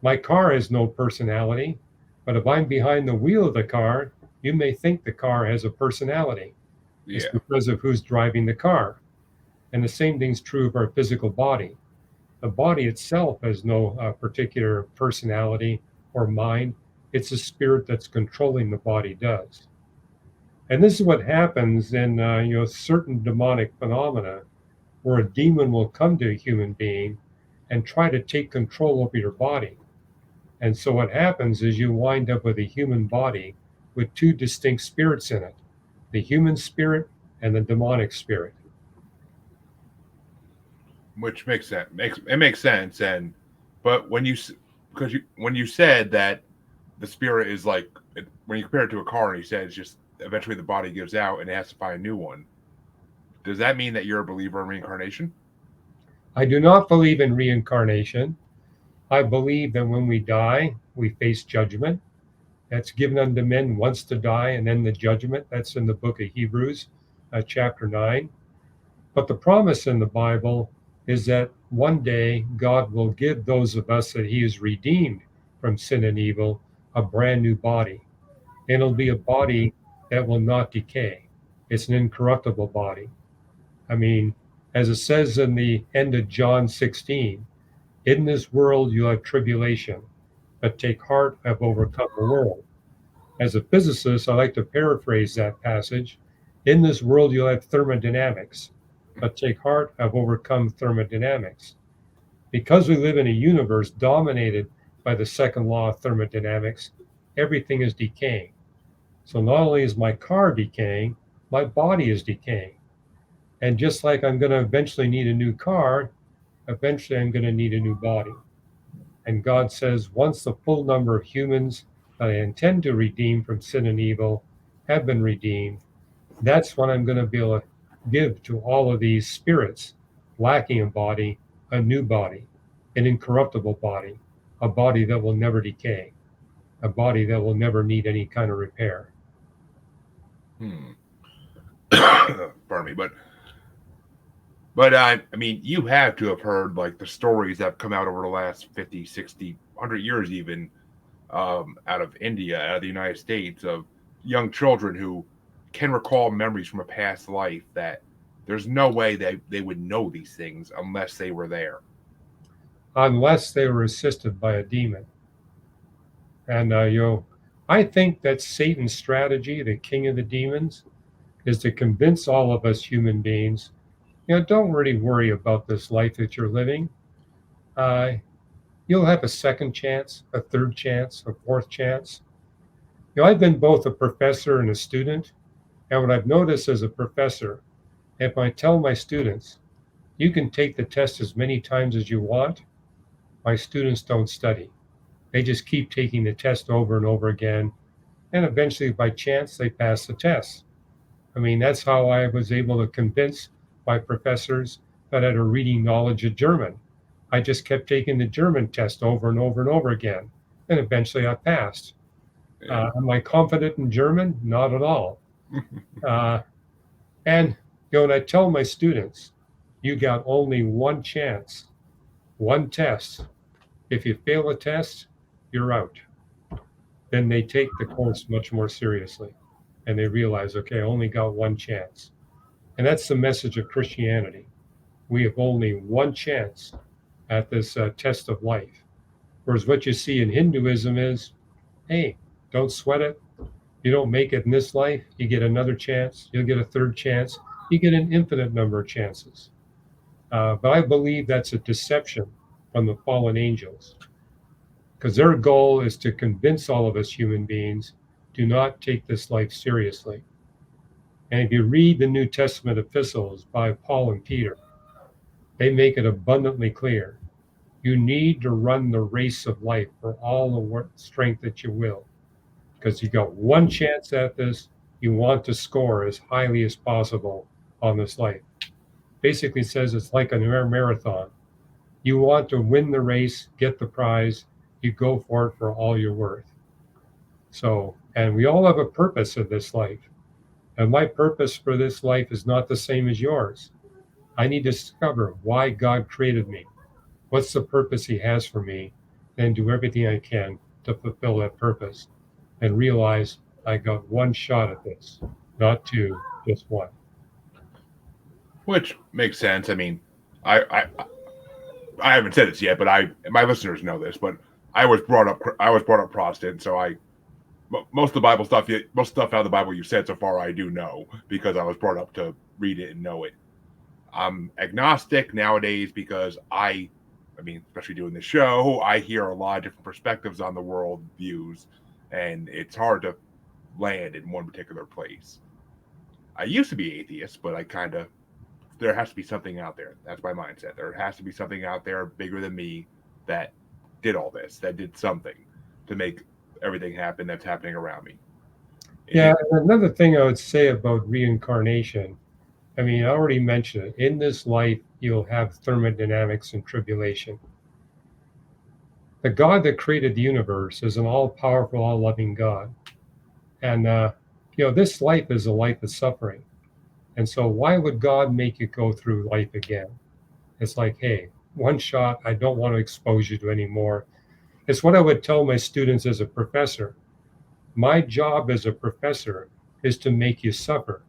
S2: my car has no personality, but if I'm behind the wheel of the car, you may think the car has a personality. It's
S1: Yeah,
S2: because of who's driving the car. And the same thing's true of our physical body. The body itself has no particular personality or mind. It's the spirit that's controlling the body does. And this is what happens in certain demonic phenomena where a demon will come to a human being and try to take control over your body. And so what happens is you wind up with a human body with two distinct spirits in it, the human spirit and the demonic spirit.
S1: which makes sense. Makes sense. And but when you said that the spirit is like when you compare it to a car, and he says just eventually the body gives out and it has to find a new one. Does that mean that you're a believer in reincarnation?
S2: I do not believe in reincarnation. I believe that when we die, we face judgment. That's given unto men once to die, and then the judgment. That's in the book of Hebrews, chapter 9. But the promise in the Bible is that one day God will give those of us that He has redeemed from sin and evil a brand new body. And it'll be a body that will not decay. It's an incorruptible body. I mean, as it says in the end of John 16, in this world you have tribulation, but take heart, I've overcome the world. As a physicist, I like to paraphrase that passage. In this world, you'll have thermodynamics, but take heart, I've overcome thermodynamics. Because we live in a universe dominated by the second law of thermodynamics, everything is decaying. So not only is my car decaying, my body is decaying. And just like I'm going to eventually need a new car, eventually I'm going to need a new body. And God says, once the full number of humans that I intend to redeem from sin and evil have been redeemed, that's when I'm going to be able to give to all of these spirits lacking a body, a new body, an incorruptible body, a body that will never decay, a body that will never need any kind of repair.
S1: Hmm. Pardon me, but I mean, you have to have heard like the stories that have come out over the last 50, 60, 100 years, even out of India, out of the United States, of young children who can recall memories from a past life that there's no way they would know these things unless they were there.
S2: Unless they were assisted by a demon. And I think that Satan's strategy, the king of the demons, is to convince all of us human beings, don't really worry about this life that you're living. Uh, you'll have a second chance, a third chance, a fourth chance. I've been both a professor and a student. And what I've noticed as a professor, if I tell my students, you can take the test as many times as you want, my students don't study. They just keep taking the test over and over again. And eventually, by chance, they pass the test. I mean, that's how I was able to convince my professors that I had a reading knowledge of German. I just kept taking the German test over and over and over again. And eventually I passed.
S1: Yeah.
S2: Am I confident in German? Not at all. Uh, and, when I tell my students, you got only one chance, one test. If you fail a test, you're out. Then they take the course much more seriously and they realize, okay, I only got one chance. And that's the message of Christianity. We have only one chance at this test of life. Whereas what you see in Hinduism is, hey, don't sweat it. You don't make it in this life, you get another chance, you'll get a third chance, you get an infinite number of chances. But I believe that's a deception from the fallen angels because their goal is to convince all of us human beings do not take this life seriously. And if you read the New Testament epistles by Paul and Peter, they make it abundantly clear. You need to run the race of life for all the strength that you will, because you got one chance at this. You want to score as highly as possible on this life. Basically says it's like a marathon. You want to win the race, get the prize, you go for it for all you're worth. So, and we all have a purpose in this life. And my purpose for this life is not the same as yours. I need to discover why God created me. What's the purpose He has for me? And do everything I can to fulfill that purpose and realize I got one shot at this, not two, just one.
S1: Which makes sense. I mean, I haven't said this yet, but my listeners know this. But I was brought up Protestant, so most of the Bible stuff, most stuff out of the Bible you said so far, I do know because I was brought up to read it and know it. I'm agnostic nowadays because I mean, especially doing the show, I hear a lot of different perspectives on the world views, and it's hard to land in one particular place. I used to be atheist, but I kind of there has to be something out there. That's my mindset. There has to be something out there bigger than me that did all this, that did something to make everything happen that's happening around me.
S2: Yeah,
S1: It,
S2: and another thing I would say about reincarnation, I mean, I already mentioned it. In this life, you'll have thermodynamics and tribulation. The God that created the universe is an all powerful, all loving God. And, this life is a life of suffering. And so, why would God make you go through life again? It's like, hey, one shot, I don't want to expose you to any more. It's what I would tell my students as a professor. My job as a professor is to make you suffer,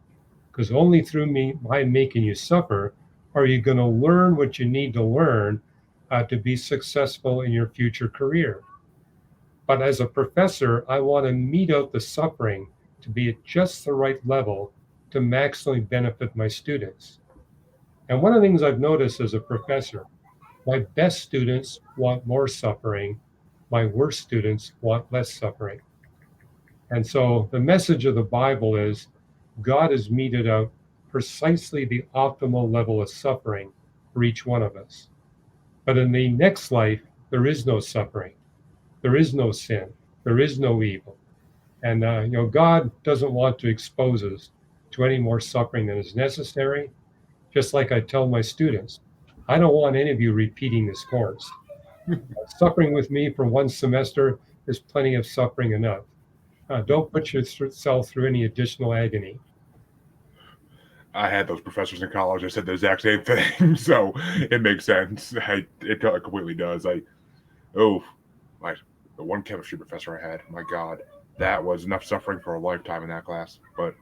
S2: because only through me, by making you suffer, are you going to learn what you need to learn to be successful in your future career. But as a professor, I want to mete out the suffering to be at just the right level to maximally benefit my students. And one of the things I've noticed as a professor, my best students want more suffering, my worst students want less suffering. And so the message of the Bible is God has meted out precisely the optimal level of suffering for each one of us. But in the next life, there is no suffering, there is no sin, there is no evil. And God doesn't want to expose us to any more suffering than is necessary. Just like I tell my students, I don't want any of you repeating this course. Suffering with me for one semester is plenty of suffering enough. Don't put yourself through any additional agony.
S1: I had those professors in college that said the exact same thing, so it makes sense. It completely does. Oh, my the one chemistry professor I had, my God, that was enough suffering for a lifetime in that class. But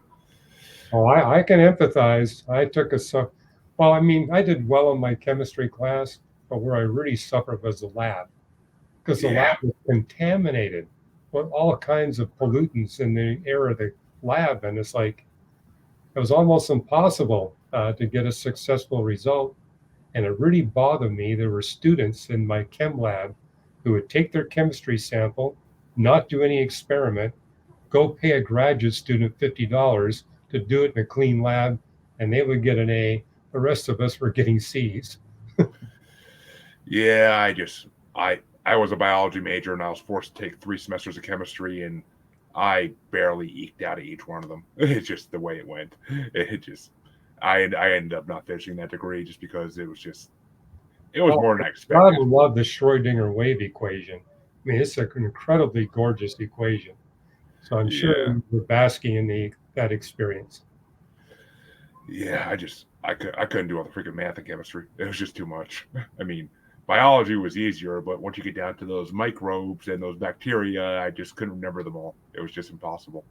S2: Oh, I can empathize. I took well, I mean, I did well in my chemistry class, but where I really suffered was the lab because the
S1: yeah,
S2: lab was contaminated with all kinds of pollutants in the air of the lab. And it's like, it was almost impossible to get a successful result. And it really bothered me. There were students in my chem lab who would take their chemistry sample, not do any experiment, go pay a graduate student $50 to do it in a clean lab, and they would get an A. The rest of us were getting C's.
S1: yeah. I was a biology major and I was forced to take 3 semesters of chemistry, and I barely eked out of each one of them. It's just the way it went. It just I ended up not finishing that degree just because it was
S2: Oh,
S1: more than I
S2: God
S1: expected.
S2: love the Schrodinger wave equation. I mean, it's an incredibly gorgeous equation. So I'm sure
S1: Yeah,
S2: you were basking in that experience.
S1: yeah. I couldn't do all the freaking math and chemistry. It was just too much. I mean, biology was easier, but once you get down to those microbes and those bacteria, I just couldn't remember them all. It was just impossible.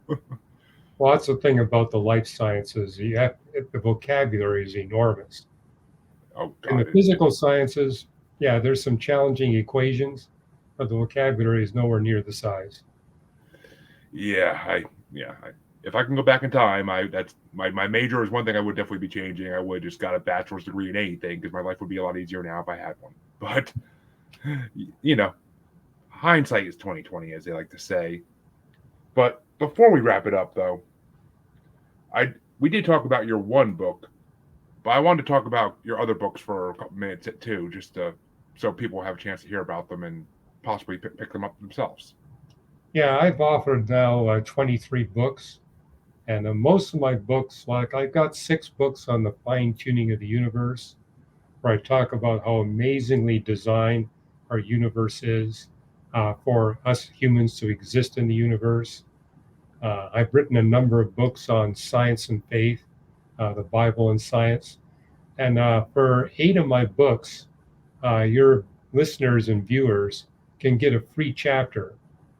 S2: Well, that's the thing about the life sciences. The vocabulary is enormous.
S1: Oh
S2: In the
S1: God,
S2: physical sciences, yeah, there's some challenging equations, but the vocabulary is nowhere near the size.
S1: yeah, if I can go back in time, that's my major is one thing I would definitely be changing. I would just got a bachelor's degree in anything because my life would be a lot easier now if I had one. But you know, hindsight is 2020, as they like to say. But before we wrap it up, though, I we did talk about your one book, but I wanted to talk about your other books for a couple minutes too, so people have a chance to hear about them and possibly pick them up themselves.
S2: Yeah, I've offered now 23 books, and most of my books, like I've got 6 books on the fine tuning of the universe, where I talk about how amazingly designed our universe is for us humans to exist in the universe. I've written a number of books on science and faith, the Bible and science. And for 8 of my books, your listeners and viewers can get a free chapter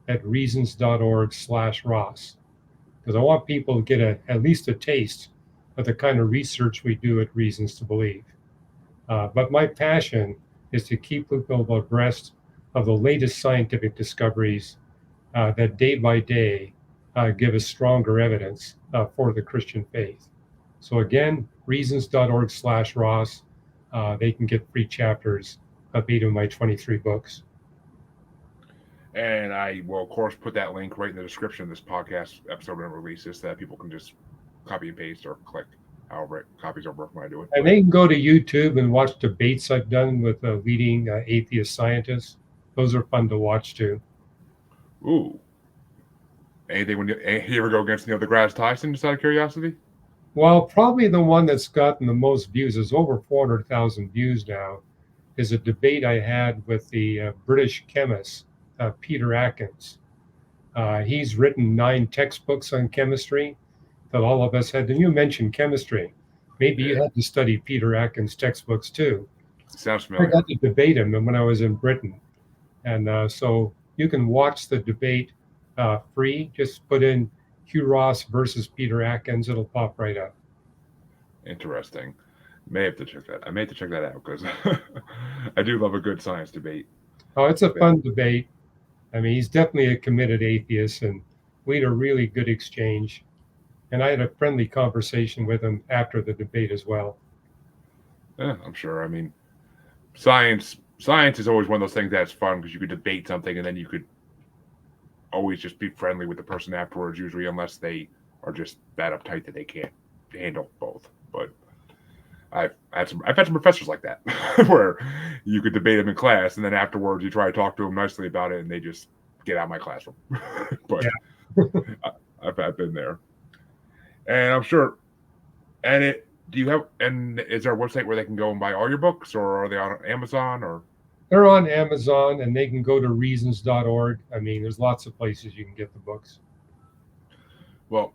S2: at reasons.org/Ross. Because I want people to get at least a taste of the kind of research we do at Reasons to Believe. But my passion is to keep people abreast of the latest scientific discoveries that day by day give us stronger evidence for the Christian faith. So again, reasons.org/Ross. They can get free chapters of 8 of my 23 books.
S1: And I will, of course, put that link right in the description of this podcast episode when it releases so that people can just copy and paste or click however copies over when I do it.
S2: And
S1: But
S2: they can go to YouTube and watch debates I've done with leading atheist scientists. Those are fun to watch too.
S1: ooh, Anything when you ever go against Neil deGrasse Tyson, just out of curiosity?
S2: Well, probably the one that's gotten the most views is over 400,000 views now. Is a debate I had with the British chemist Peter Atkins. He's written 9 textbooks on chemistry that all of us had. And you mentioned chemistry. Maybe you
S1: Yeah,
S2: had to study Peter Atkins' textbooks too.
S1: sounds
S2: I got
S1: familiar.
S2: to debate him when I was in Britain. And so you can watch the debate free. Just put in Hugh Ross versus Peter Atkins. It'll pop right up.
S1: Interesting. May have to check that. I may have to check that out because I do love a good science debate.
S2: Oh, it's a
S1: But
S2: fun debate. I mean, he's definitely a committed atheist, and we had a really good exchange. And I had a friendly conversation with him after the debate as well.
S1: yeah, I'm sure. I mean, science is always one of those things that's fun because you could debate something and then you could always just be friendly with the person afterwards. Usually, unless they are just that uptight that they can't handle both. But I've had some professors like that where you could debate them in class and then afterwards you try to talk to them nicely about it and they just get out of my classroom. But
S2: Yeah.
S1: I, I've been there, and I'm sure. And it do you have and is there a website where they can go and buy all your books, or are they on Amazon or?
S2: They're on Amazon and they can go to reasons.org. I mean, there's lots of places you can get the books.
S1: Well,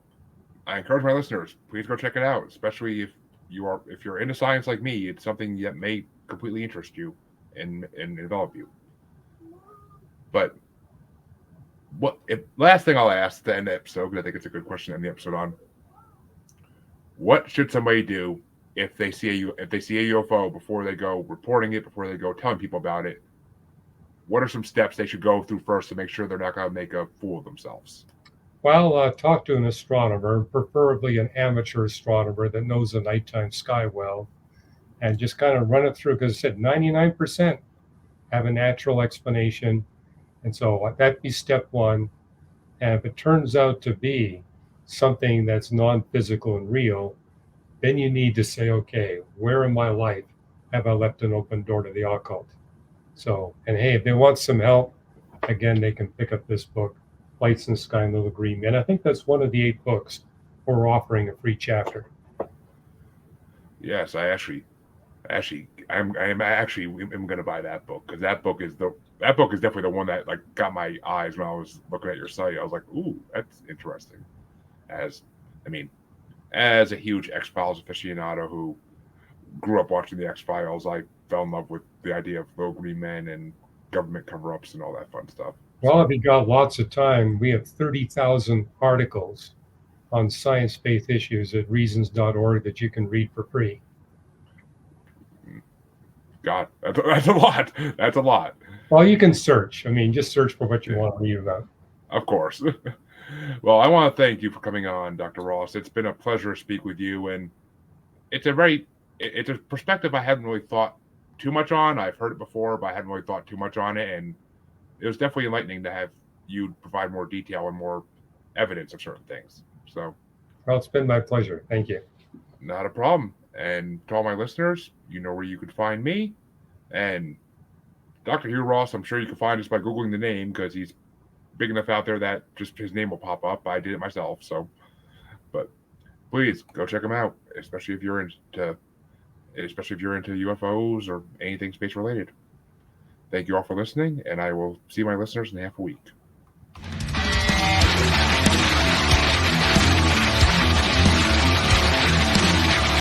S1: I encourage my listeners, please go check it out, especially if you're into science like me. It's something that may completely interest you and develop you. But last thing I'll ask to end the episode, because I think it's a good question to end the episode on. What should somebody do if they see a UFO before they go reporting it, before they go telling people about it? What are some steps they should go through first to make sure they're not going to make a fool of themselves?
S2: Well, talk to an astronomer, preferably an amateur astronomer that knows the nighttime sky well, and just kind of run it through because I said 99% have a natural explanation. And so that'd be step one. And if it turns out to be something that's non physical and real, then you need to say, okay, where in my life have I left an open door to the occult? So, and hey, if they want some help, again, they can pick up this book, Lights in the Sky and Little Green Men. I think that's one of the 8 books we're offering a free chapter.
S1: Yes, I'm actually am going to buy that book because that book is definitely the one that like got my eyes when I was looking at your site. I was like, ooh, that's interesting. As I mean, as a huge X Files aficionado who grew up watching the X Files, I fell in love with the idea of little green men and government cover ups and all that fun stuff.
S2: Well, if
S1: So
S2: you got lots of time, we have 30,000 articles on science faith issues at reasons.org that you can read for free.
S1: God, that's a lot. That's a lot.
S2: Well, you can search. I mean, just search for what you want to read about.
S1: Of course. Well, I want to thank you for coming on, Dr. Ross. It's been a pleasure to speak with you, and it's it's a perspective I hadn't really thought too much on. I've heard it before, but I hadn't really thought too much on it, and it was definitely enlightening to have you provide more detail and more evidence of certain things. So,
S2: Well, it's been my pleasure. Thank you.
S1: not a problem. And to all my listeners, you know where you can find me. And Dr. Hugh Ross, I'm sure you can find just by Googling the name because he's big enough out there that just his name will pop up. I did it myself. So, but please go check him out, especially if you're into UFOs or anything space related. Thank you all for listening, and I will see my listeners in half a week.